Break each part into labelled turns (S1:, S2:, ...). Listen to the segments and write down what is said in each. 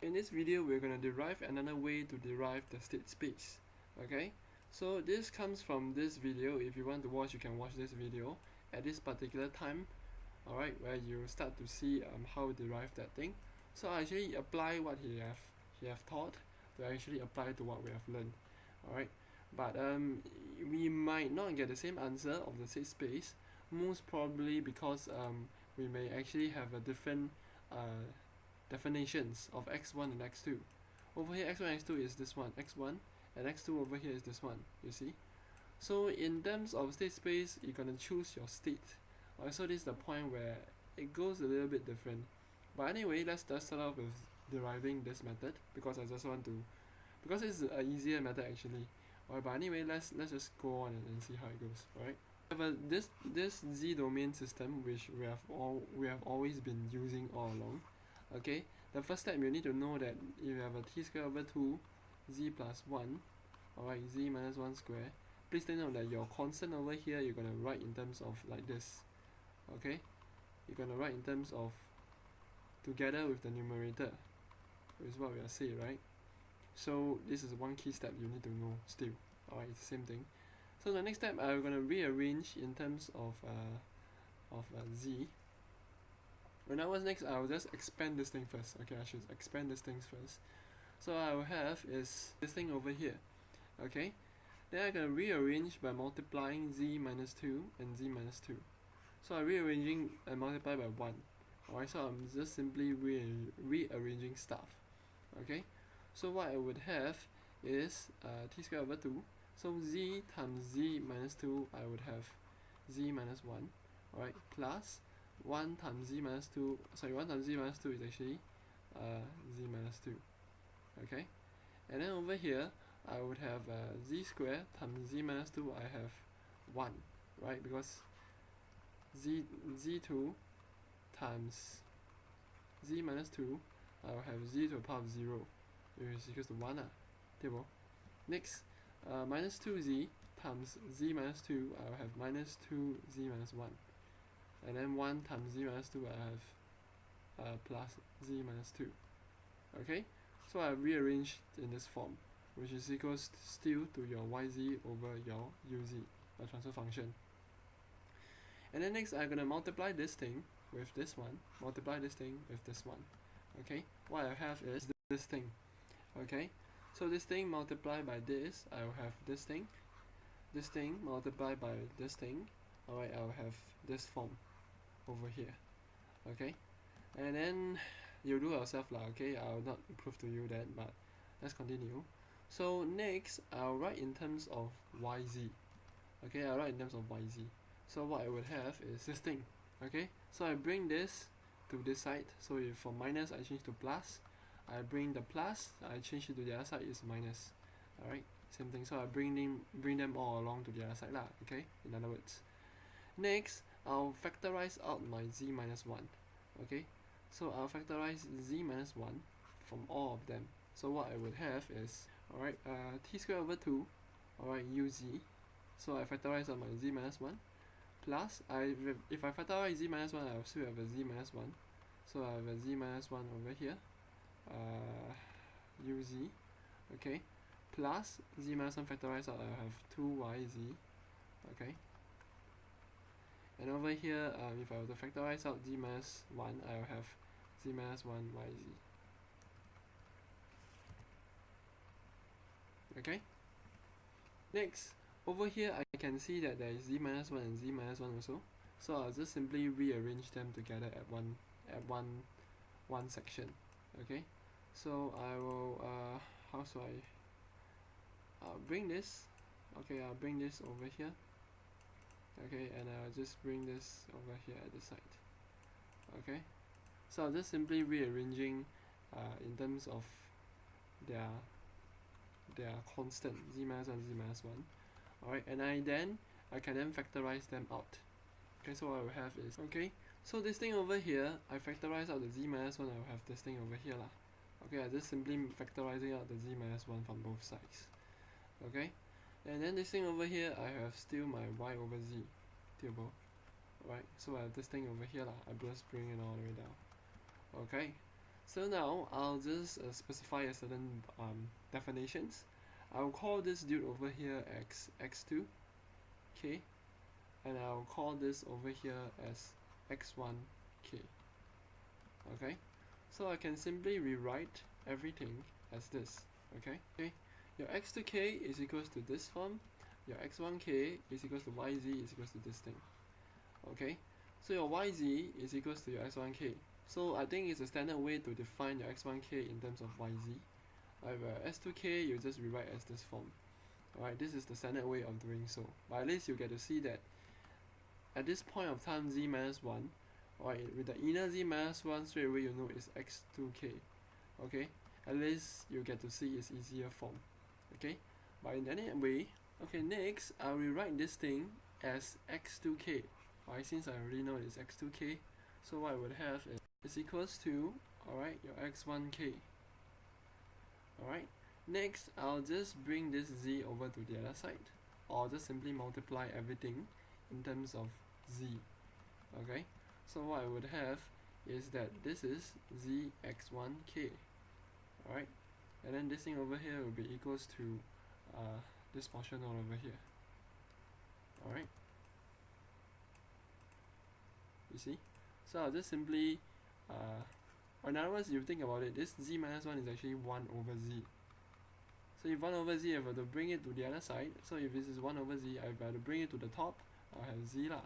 S1: in this video we're going to derive another way to derive the state space. Okay, so this comes from this video. If you want to watch, you can watch this video at this particular time, alright, where you start to see how to derive that thing. So I actually apply what he have taught to actually apply to what we have learned, alright. But we might not get the same answer of the state space, most probably because we may actually have a different definitions of x1 and x2. Over here x1 and x2 is this one, x1, and x2 over here is this one, you see. So in terms of state space, you're going to choose your state. Alright, so this is the point where it goes a little bit different. But anyway, let's start off with deriving this method, because I just want to, because it's an easier method actually. Alright, but anyway, let's just go on and see how it goes. Alright, this z domain system, which we have always been using all along. Okay, the first step, you need to know that if you have a t squared over 2 z plus 1, alright, z minus 1 square, please take note that your constant over here you're going to write in terms of like this. Okay, you're going to write in terms of together with the numerator, is what we are saying, right? So this is one key step you need to know still. Alright, it's the same thing. So the next step, I'm going to rearrange in terms of z. When I was next, I'll just expand this thing first. Okay, I should expand this thing first. So I will have is this thing over here. Okay, then I'm going to rearrange by multiplying z minus 2 and z minus 2. So I'm rearranging and multiply by 1. Alright, so I'm just simply rearranging stuff. Okay, so what I would have is t squared over 2. So z times z minus 2, I would have z minus 1. Alright, plus 1 times z minus 2, sorry, 1 times z minus 2 is actually z minus 2. Okay, and then over here I would have z squared times z minus 2, I have 1, right, because z2 times z minus 2, I will have z to the power of 0, which is equals to 1. Table. Next, minus 2z times z minus 2, I will have minus 2z minus 1. And then 1 times z minus 2, I have plus z minus 2. Okay, so I rearranged in this form, which is equals still to your yz over your uz, a transfer function. And then next, I'm going to multiply this thing with this one, multiply this thing with this one. Okay, what I have is this thing. Okay, so this thing multiplied by this, I will have this thing multiplied by this thing. Alright, I'll have this form over here. Okay, and then you do yourself lah. Okay, I'll not prove to you that, but let's continue. So next, I'll write in terms of yz. Okay, I'll write in terms of yz. So what I would have is this thing. Okay, so I bring this to this side. So if from minus I change to plus, I bring the plus, I change it to the other side, is minus. Alright, same thing. So I bring them all along to the other side lah. Okay, in other words. Next, I'll factorize out my z minus 1. Okay, so I'll factorize z minus 1 from all of them. So what I would have is, alright, t squared over 2, alright, uz. So I factorize out my z minus 1, plus, if I factorize z minus 1, I'll still have a z minus 1. So I have a z minus 1 over here, uz, okay, plus z minus 1 factorized out, I'll have 2yz, okay. And over here, if I were to factorize out z minus 1, I'll have z minus 1yz. Okay? Next, over here I can see that there is z minus 1 and z minus 1 also. So I'll just simply rearrange them together at one section. Okay? So I will, how should I'll bring this. Okay, I'll bring this over here. Okay, and I'll just bring this over here at the side. Okay, so I'll just simply rearranging in terms of their constant z minus 1, z minus 1. Alright, and I can then factorize them out. Okay, so what I will have is, okay, so this thing over here, I factorize out the z minus 1, I will have this thing over here lah. Okay, I just simply factorizing out the z minus 1 from both sides. Okay, and then this thing over here, I have still my y over z table. Right, so I have this thing over here lah. I just bring it all the way down. Okay, So now I'll just specify a certain definitions. I'll call this dude over here x2, okay, and I'll call this over here as x1k. Okay, so I can simply rewrite everything as this. Okay, your x2k is equals to this form, your x1k is equals to yz is equals to this thing. Okay, so your yz is equals to your x1k. So I think it's a standard way to define your x1k in terms of yz. Where s2k you just rewrite as this form. Alright, this is the standard way of doing so. But at least you get to see that at this point of time z minus 1, alright, with the inner z minus 1 straight away you know it's x2k. Okay, at least you get to see its easier form. Okay, but in any way, okay, next I'll rewrite this thing as x2k. Alright, since I already know it's x2k, so what I would have is equals to, alright, your x1k. Alright, next I'll just bring this z over to the other side, or just simply multiply everything in terms of z. Okay, so what I would have is that this is zx1k. Alright, and then this thing over here will be equals to this portion all over here. Alright, you see? So I'll just simply or in other words, you think about it, this z minus 1 is actually 1 over z. So if 1 over z, I have to bring it to the other side. So if this is 1 over z, I have to bring it to the top, I'll have z lah.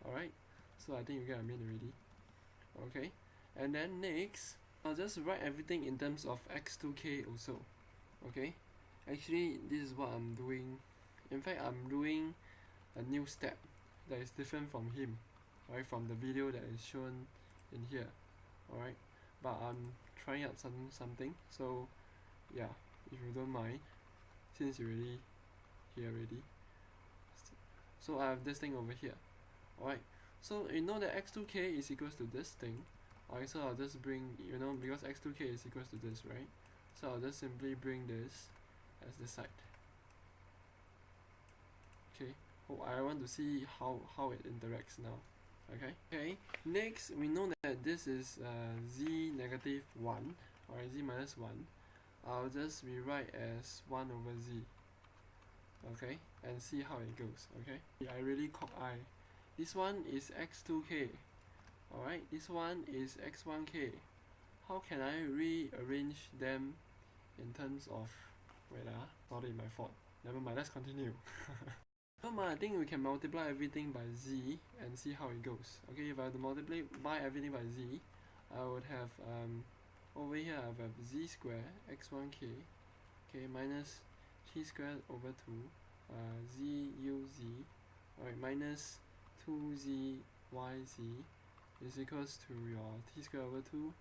S1: Alright, so I think you get what I mean already. Okay, and then next, I'll just write everything in terms of x2k also. Okay, actually this is what I'm doing. In fact, I'm doing a new step that is different from him, right, from the video that is shown in here. Alright, but I'm trying out something, so yeah, if you don't mind, since you're already here already. So I have this thing over here. Alright, so you know that x2k is equals to this thing. Alright, so I'll just bring, you know, because x2k is equals to this, right? So I'll just simply bring this as the side. Okay, oh, I want to see how it interacts now. Okay, next we know that this is z negative 1, or z minus 1. I'll just rewrite as 1 over z. Okay, and see how it goes. Okay, I really cock eye. This one is x2k. Alright, this one is x1k. How can I rearrange them in terms of, wait sorry, my fault. Never mind, let's continue. I think we can multiply everything by z and see how it goes. Okay, if I have to multiply everything by z, I would have over here I have z squared x1k, okay, minus t squared over 2 z u z, alright, minus 2z yz is equals to your t squared over 2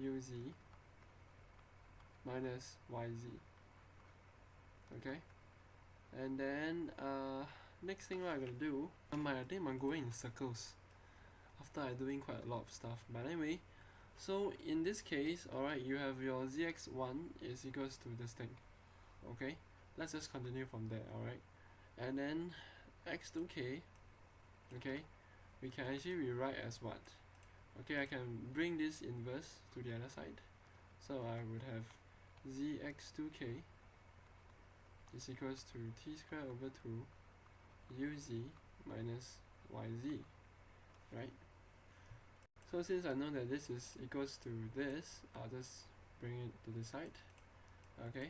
S1: uz minus yz. Okay, and then next thing what I'm gonna do, I think I'm going in circles after I'm doing quite a lot of stuff. But anyway, so in this case, alright, you have your zx1 is equals to this thing. Okay, let's just continue from there. Alright, and then x2k, okay, we can actually rewrite as what? Okay, I can bring this inverse to the other side, so I would have zx2k is equals to t squared over 2 uz minus yz, right? So since I know that this is equals to this, I'll just bring it to the side. Okay,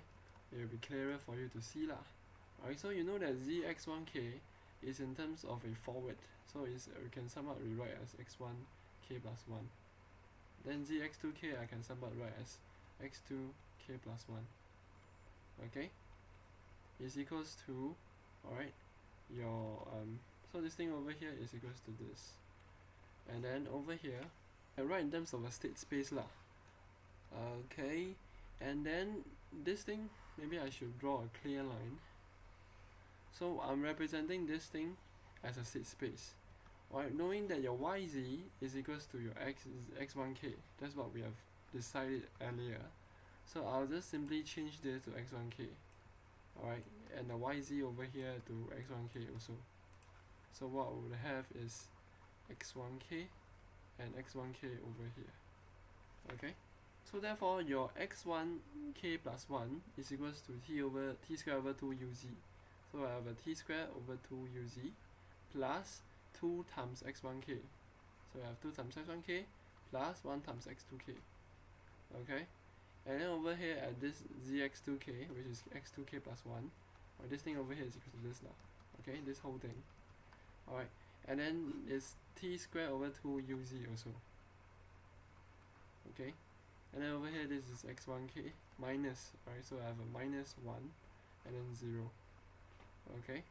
S1: it will be clearer for you to see lah. Alright, so you know that zx1k is in terms of a forward, so we can somewhat rewrite as x1k plus 1. Then zx2k I can somewhat write as x2k plus 1. Okay, is equals to, alright, your so this thing over here is equals to this, and then over here I write in terms of a state space lah. Okay, and then this thing, maybe I should draw a clear line. So I'm representing this thing as a state space. Alright, knowing that your yz is equals to your x1k, that's what we have decided earlier. So I'll just simply change this to x1k. Alright, and the yz over here to x1k also. So what we would have is x1k and x1k over here. Okay, So therefore your x1k plus 1 is equals to t square over 2uz. So I have a t square over 2uz plus 2 times x1k. So I have 2 times x1k plus 1 times x2k. Okay? And then over here at this zx2k, which is x2k plus 1, or this thing over here is equal to this now. Okay, this whole thing. Alright, and then it's t square over 2uz also. Okay, and then over here this is x1k minus, right? So I have a minus 1 and then 0. Okay,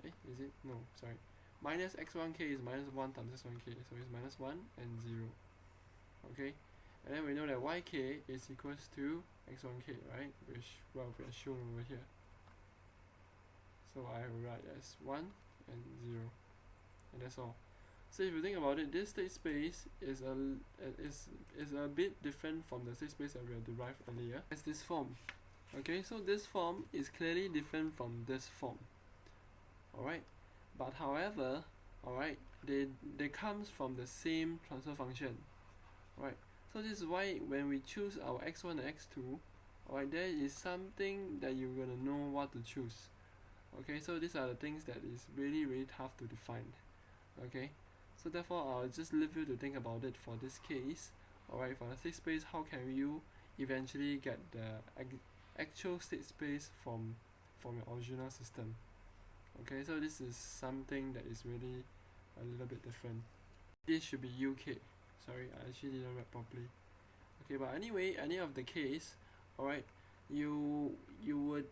S1: is it? No, sorry. Minus x1k is minus 1 times x1k, so it's minus 1 and 0. Okay, and then we know that yk is equals to x1k, right? Which, well, we are shown over here. So I will write as 1 and 0, and that's all. So if you think about it, this state space is a bit different from the state space that we have derived earlier. It's this form. Okay, so this form is clearly different from this form. Alright, but however, alright, they comes from the same transfer function. Alright, so this is why when we choose our x1 and x2, alright, there is something that you're gonna know what to choose. Okay, so these are the things that is really tough to define. Okay, so therefore I'll just leave you to think about it for this case. Alright, for the state space, how can you eventually get the actual state space from your original system? Okay, so this is something that is really a little bit different. This should be UK. Sorry, I actually didn't write properly. Okay, but anyway, any of the case, alright, you would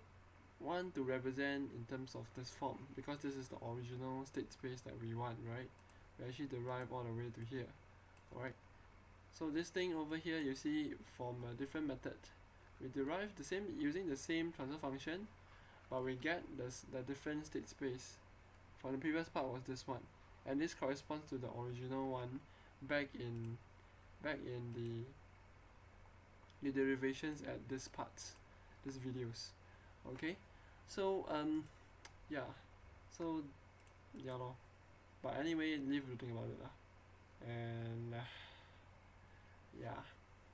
S1: want to represent in terms of this form, because this is the original state space that we want, right? We actually derive all the way to here. Alright, so this thing over here, you see, from a different method, we derive the same using the same transfer function, but we get the different state space. From the previous part was this one, and this corresponds to the original one back in the derivations at this parts, these videos. Okay, so yeah, so yeah lor. But anyway, leave you to think about it lah. And yeah.